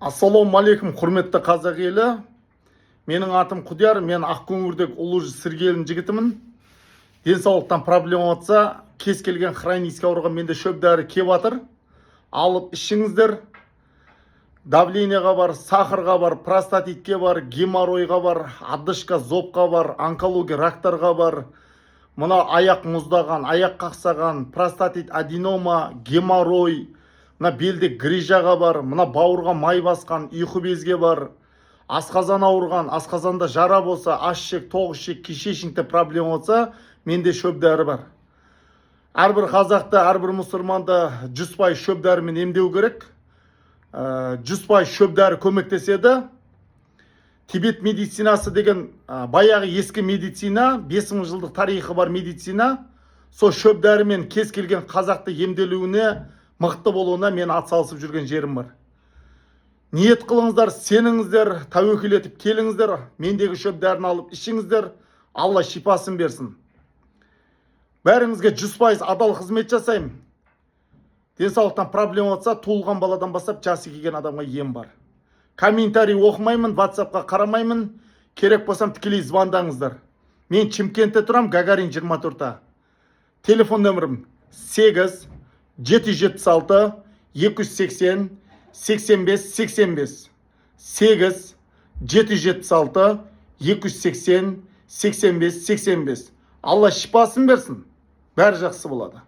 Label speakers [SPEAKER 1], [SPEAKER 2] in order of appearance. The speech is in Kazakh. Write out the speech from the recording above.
[SPEAKER 1] Ассалаумағалейкум, құрметті қазақ елі. Менің атым Құдияр, мен Ақкөңірдегі Ұлы Сіргелінің жігітімін. Денсаулықтан проблема болса, кез келген хронический ауруға менде шөп дәрі кеп жатыр. Алып ішіңіздер. Давлениеға бар, сахарға бар, простатитке бар, геморройға бар, одышка, зобқа бар, онкология, рактарға бар. Мына аяқ мұздаған, аяқ қақсаған, простатит, аденома, геморрой, мына белде грижаға бар, мына бауырға май басқан, ұйқы безге бар, асқазан ауырған, асқазанда жара болса, аш-ішек, тоқ ішек, кишечникте проблема болса, менде шөп дәрі бар. Әрбір қазақты, әрбір мұсылманды 100% шөп дәрімен емдеу керек. 100% шөп дәрі көмектеседі. Тибет медицинасы деген баяғы ескі медицина, 5000 жылдық тарихы бар медицина. Сол шөп дәрімен кез келген қазақты емделуіне, мықты болуына мен атсалысып жүрген жерім бар. Ниет қылыңыздар, сеніңіздер, тәуекел етіп келіңіздер, мендегі шөп дәріні алып ішіңіздер, Алла шипасын берсін. Бәріңізге 100% адал қызмет жасаймын. Денсаулықтан проблема болса, туылған баладан бастап жасы келген адамға ем бар. Комментарий оқымаймын, WhatsApp-қа қарамаймын, керек болсам тікелей звондаңыздар. Мен Шымкентте тұрам, Гагарин 24-та. Телефон нөмірім 8 776 280 85 85. 8 776 280 85 85. Алла шипасын берсін. Бәрі жақсы болады.